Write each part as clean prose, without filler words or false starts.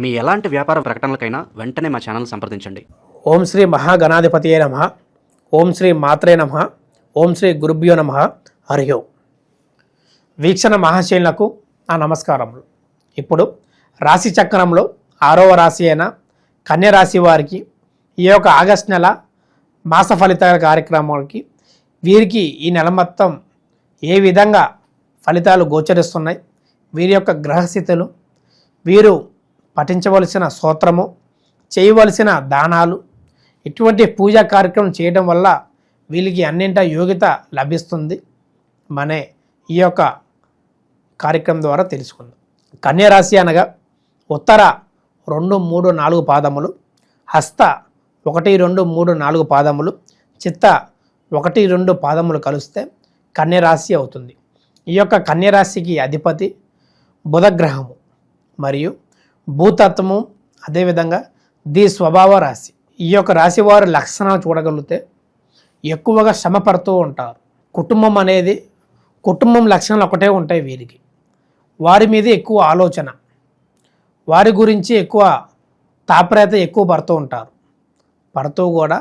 మీ ఎలాంటి వ్యాపార ప్రకటనలకైనా వెంటనే మా ఛానల్ సంప్రదించండి. ఓం శ్రీ మహాగణాధిపతియే నమః. ఓం శ్రీ మాత్రే నమః. ఓం శ్రీ గురుభ్యో నమః. హరి ఓం. వీక్షణ మహాశైలకు నా నమస్కారములు. ఇప్పుడు రాశి చక్రంలో 6వ రాశి అయిన కన్య రాశి వారికి ఈ యొక్క ఆగస్టు నెల మాస ఫలితాల కార్యక్రమాలకి వీరికి ఈ నెల మొత్తం ఏ విధంగా ఫలితాలు గోచరిస్తున్నాయి, వీరి యొక్క గ్రహస్థితులు, వీరు పఠించవలసిన స్తోత్రము, చేయవలసిన దానాలు, ఇటువంటి పూజా కార్యక్రమం చేయడం వల్ల వీళ్ళకి అన్నింటా యోగ్యత లభిస్తుంది మనే ఈ యొక్క కార్యక్రమం ద్వారా తెలుసుకుందాం. కన్యరాశి అనగా ఉత్తర 2, 3, 4 పాదములు, హస్త 1, 2, 3, 4 పాదములు, చిత్త 1, 2 పాదములు కలిస్తే కన్యరాశి అవుతుంది. ఈ యొక్క కన్యరాశికి అధిపతి బుధగ్రహము మరియు భూతత్వము, అదేవిధంగా స్వభావ రాశి. ఈ యొక్క రాశి వారి లక్షణాలు చూడగలిగితే ఎక్కువగా శ్రమ పడుతూ ఉంటారు. కుటుంబం లక్షణాలు ఒకటే ఉంటాయి వీరికి. వారి మీద ఎక్కువ ఆలోచన, వారి గురించి ఎక్కువ తాపరేత ఎక్కువ పడుతూ కూడా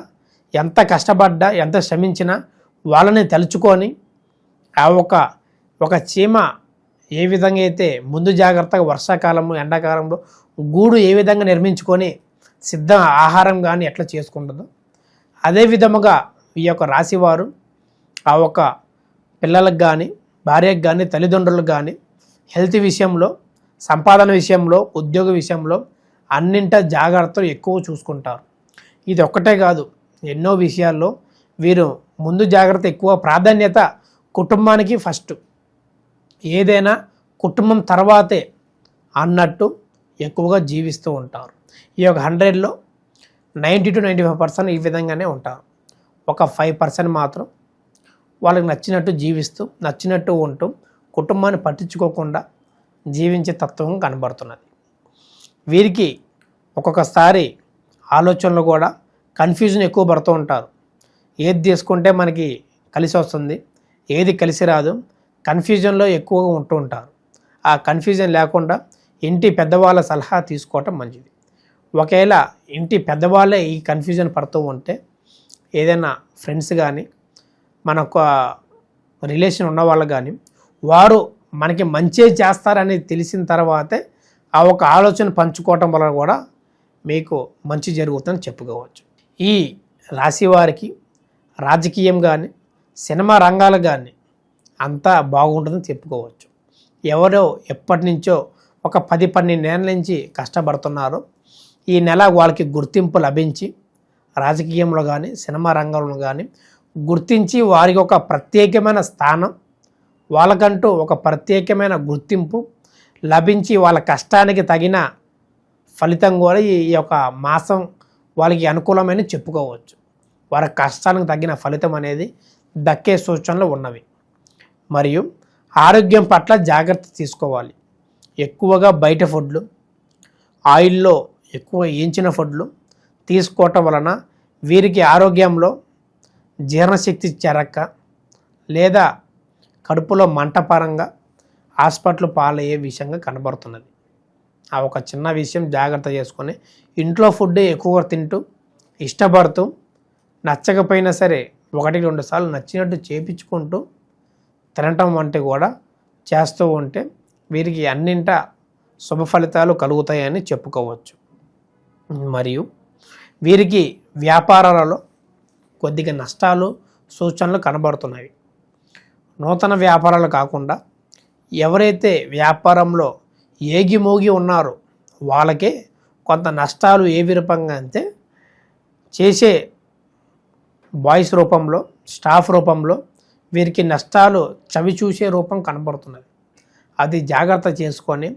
ఎంత కష్టపడ్డా ఎంత శ్రమించినా వాళ్ళని తలుచుకొని ఆ ఒక చీమ ఏ విధంగా అయితే ముందు జాగ్రత్తగా వర్షాకాలము ఎండాకాలంలో గూడు ఏ విధంగా నిర్మించుకొని సిద్ధ ఆహారం కానీ ఎట్లా చేసుకుంటుందో అదే విధముగా ఈ యొక్క రాశివారు ఆ ఒక పిల్లలకు కానీ భార్యకు కానీ తల్లిదండ్రులకు కానీ హెల్త్ విషయంలో, సంపాదన విషయంలో, ఉద్యోగ విషయంలో అన్నింటా జాగ్రత్తలు ఎక్కువ చూసుకుంటారు. ఇది ఒక్కటే కాదు, ఎన్నో విషయాల్లో వీరు ముందు జాగ్రత్త ఎక్కువ, ప్రాధాన్యత కుటుంబానికి ఫస్ట్, ఏదైనా కుటుంబం తర్వాతే అన్నట్టు ఎక్కువగా జీవిస్తూ ఉంటారు. ఈ యొక్క 100లో 90 to 95% ఈ విధంగానే ఉంటారు. ఒక 5% మాత్రం వాళ్ళకి నచ్చినట్టు జీవిస్తూ, నచ్చినట్టు ఉంటూ, కుటుంబాన్ని పట్టించుకోకుండా జీవించే తత్వం కనబడుతున్నది. వీరికి ఒక్కొక్కసారి ఆలోచనలు కూడా కన్ఫ్యూజన్ ఎక్కువ పడుతూ ఉంటారు. ఏది తీసుకుంటే మనకి కలిసి వస్తుంది, ఏది కలిసి రాదు, కన్ఫ్యూజన్లో ఎక్కువగా ఉంటూ ఉంటారు. ఆ కన్ఫ్యూజన్ లేకుండా ఇంటి పెద్దవాళ్ళ సలహా తీసుకోవటం మంచిది. ఒకవేళ ఇంటి పెద్దవాళ్ళే ఈ కన్ఫ్యూజన్ పడుతూ ఉంటే ఏదైనా ఫ్రెండ్స్ కానీ, మనకు రిలేషన్ ఉన్న వాళ్ళు కానీ, వారు మనకి మంచి చేస్తారని తెలిసిన తర్వాతే ఆ ఒక ఆలోచన పంచుకోవటం వల్ల కూడా మీకు మంచి జరుగుతుందని చెప్పుకోవచ్చు. ఈ రాశి వారికి రాజకీయం కానీ, సినిమా రంగాలు కానీ అంతా బాగుంటుందని చెప్పుకోవచ్చు. ఎవరో ఎప్పటి నుంచో ఒక 10-12 ఏళ్ళ నుంచి కష్టపడుతున్నారో ఈ నెల వాళ్ళకి గుర్తింపు లభించి రాజకీయంలో కానీ, సినిమా రంగంలో కానీ గుర్తించి వారికి ఒక ప్రత్యేకమైన స్థానం, వాళ్ళకంటూ ఒక ప్రత్యేకమైన గుర్తింపు లభించి వాళ్ళ కష్టానికి తగిన ఫలితం కూడా ఈ యొక్క మాసం వాళ్ళకి అనుకూలమని చెప్పుకోవచ్చు. వారి కష్టానికి తగిన ఫలితం అనేది దక్కే సూచనలు ఉన్నవి. మరియు ఆరోగ్యం పట్ల జాగ్రత్త తీసుకోవాలి. ఎక్కువగా బయట ఫుడ్లు, ఆయిల్లో ఎక్కువ వేయించిన ఫుడ్లు తీసుకోవటం వలన వీరికి ఆరోగ్యంలో జీర్ణశక్తి చెరక్క లేదా కడుపులో మంట పరంగా హాస్పిటల్ పాలయ్యే విషయంగా కనబడుతున్నది. ఆ ఒక చిన్న విషయం జాగ్రత్త చేసుకొని ఇంట్లో ఫుడ్ ఎక్కువగా తింటూ, ఇష్టపడుతూ, నచ్చకపోయినా సరే 1-2 సార్లు నచ్చినట్టు చేపించుకుంటూ తినటం వంటి కూడా చేస్తూ ఉంటే వీరికి అన్నింటా శుభ ఫలితాలు కలుగుతాయని చెప్పుకోవచ్చు. మరియు వీరికి వ్యాపారాలలో కొద్దిగా నష్టాలు సూచనలు కనబడుతున్నాయి. నూతన వ్యాపారాలు కాకుండా ఎవరైతే వ్యాపారంలో ఏగిమోగి ఉన్నారో వాళ్ళకే కొంత నష్టాలు ఏ విరూపంగా అంటే చేసే బాయ్స్ రూపంలో, స్టాఫ్ రూపంలో వీరికి నష్టాలు చవి చూసే రూపం కనబడుతున్నది. అది జాగ్రత్త చేసుకొని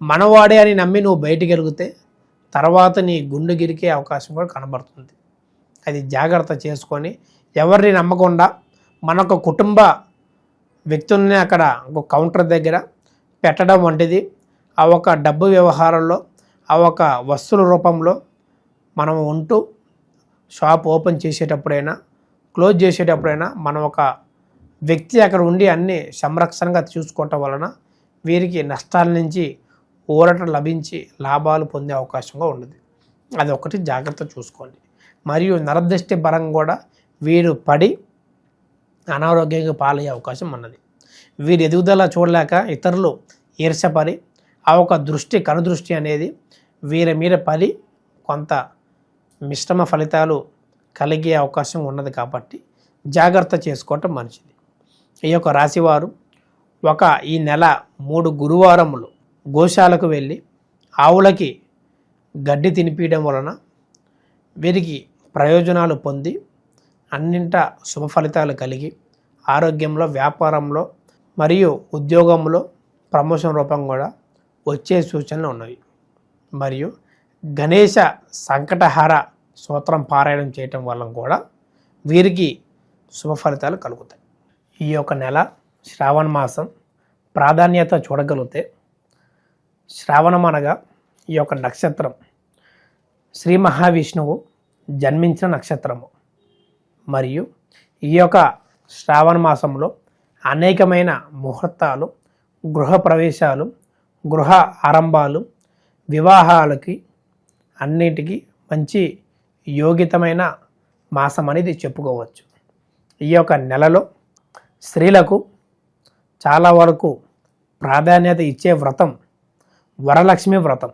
మనవాడే అని నమ్మి నువ్వు బయటికి వెలిగితే తర్వాత నీ గుండు గిరికే అవకాశం కూడా కనబడుతుంది. అది జాగ్రత్త చేసుకొని ఎవరిని నమ్మకుండా మనకు కుటుంబ వ్యక్తుల్ని అక్కడ ఒక కౌంటర్ దగ్గర పెట్టడం వంటిది, ఆ ఒక డబ్బు వ్యవహారంలో, ఆ ఒక వస్తువుల రూపంలో మనం ఉంటూ షాప్ ఓపెన్ చేసేటప్పుడైనా, క్లోజ్ చేసేటప్పుడైనా మనం ఒక వ్యక్తి అక్కడ ఉండి అన్ని సంరక్షణగా చూసుకోవటం వలన వీరికి నష్టాల నుంచి ఊరట లభించి లాభాలు పొందే అవకాశంగా ఉన్నది. అది ఒకటి జాగ్రత్త చూసుకోండి. మరియు నరదృష్టి పరంగా కూడా వీరు పడి అనారోగ్యంగా పాలయ్యే అవకాశం ఉన్నది. వీరి ఎదుగుదల చూడలేక ఇతరులు ఈర్ష్యపడి ఆ ఒక కనుదృష్టి అనేది వీరి మీద పడి కొంత మిశ్రమ ఫలితాలు కలిగే అవకాశం ఉన్నది. కాబట్టి జాగ్రత్త చేసుకోవటం మంచిది. ఈ యొక్క రాశివారు ఈ నెల 3 గురువారములు గోశాలకు వెళ్ళి ఆవులకి గడ్డి తినిపించడం వలన వీరికి ప్రయోజనాలు పొంది అన్నింట శుభ ఫలితాలు కలిగి ఆరోగ్యంలో, వ్యాపారంలో మరియు ఉద్యోగంలో ప్రమోషన్ రూపం కూడా వచ్చే సూచనలు ఉన్నవి. మరియు గణేశ సంకటహార స్తోత్రం పారాయణం చేయటం వల్ల కూడా వీరికి శుభ ఫలితాలు కలుగుతాయి. ఈ యొక్క నెల శ్రావణ మాసం ప్రాధాన్యత చూడగలిగితే శ్రావణం అనగా ఈ యొక్క నక్షత్రం శ్రీ మహావిష్ణువు జన్మించిన నక్షత్రము. మరియు ఈ యొక్క శ్రావణ మాసంలో అనేకమైన ముహూర్తాలు, గృహ ప్రవేశాలు, గృహ ఆరంభాలు, వివాహాలకి అన్నిటికీ మంచి యోగితమైన మాసం అనేది చెప్పుకోవచ్చు. ఈ యొక్క నెలలో స్త్రీలకు చాలా వరకు ప్రాధాన్యత ఇచ్చే వ్రతం వరలక్ష్మి వ్రతం.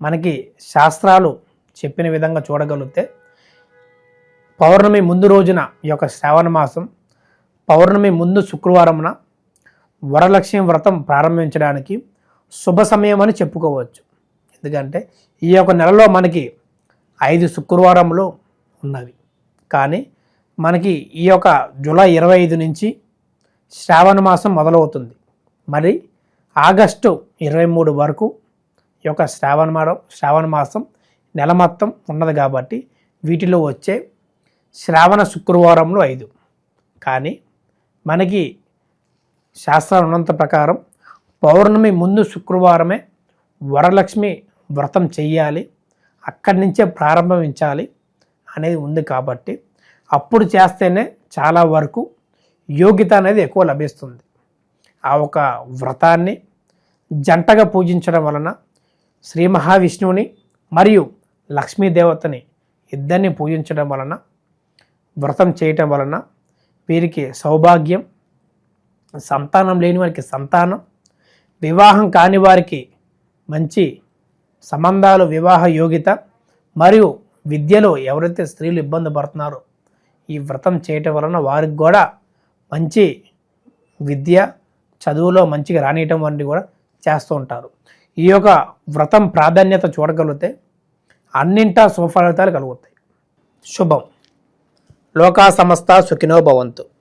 మనకి శాస్త్రాలు చెప్పిన విధంగా చూడగలిగితే పౌర్ణమి ముందు రోజున ఈ యొక్క శ్రావణ మాసం పౌర్ణమి ముందు శుక్రవారమున వరలక్ష్మి వ్రతం ప్రారంభించడానికి శుభ సమయం అని చెప్పుకోవచ్చు. ఎందుకంటే ఈ యొక్క నెలలో మనకి 5 శుక్రవారములు ఉన్నవి. కానీ మనకి ఈ యొక్క జూలై 25 నుంచి శ్రావణ మాసం మొదలవుతుంది. మరి ఆగస్టు 23 వరకు ఈ యొక్క శ్రావణ మాసం నెల మొత్తం ఉన్నది. కాబట్టి వీటిలో వచ్చే శ్రావణ శుక్రవారములు 5. కానీ మనకి శాస్త్రం ఉన్నంత ప్రకారం పౌర్ణమి ముందు శుక్రవారమే వరలక్ష్మి వ్రతం చెయ్యాలి, అక్కడి నుంచే ప్రారంభించాలి అనేది ఉంది. కాబట్టి అప్పుడు చేస్తేనే చాలా వరకు యోగ్యత అనేది ఎక్కువ లభిస్తుంది. ఆ ఒక వ్రతాన్ని జంటగా పూజించడం వలన శ్రీ మహావిష్ణువుని మరియు లక్ష్మీదేవతని ఇద్దరిని పూజించడం వలన, వ్రతం చేయటం వలన వీరికి సౌభాగ్యం, సంతానం లేని వారికి సంతానం, వివాహం కాని వారికి మంచి సంబంధాలు, వివాహ యోగ్యత, మరియు విద్యలో ఎవరైతే స్త్రీలు ఇబ్బంది పడుతున్నారో ఈ వ్రతం చేయటం వలన వారికి కూడా మంచి విద్య, చదువులో మంచిగా రానియటం వంటివి కూడా చేస్తూ ఉంటారు. ఈ యొక్క వ్రతం ప్రాధాన్యత చూడగలిగితే అన్నింటా శుభఫలితాలు కలుగుతాయి. శుభం. లోకా సమస్త సుఖినో భవంతు.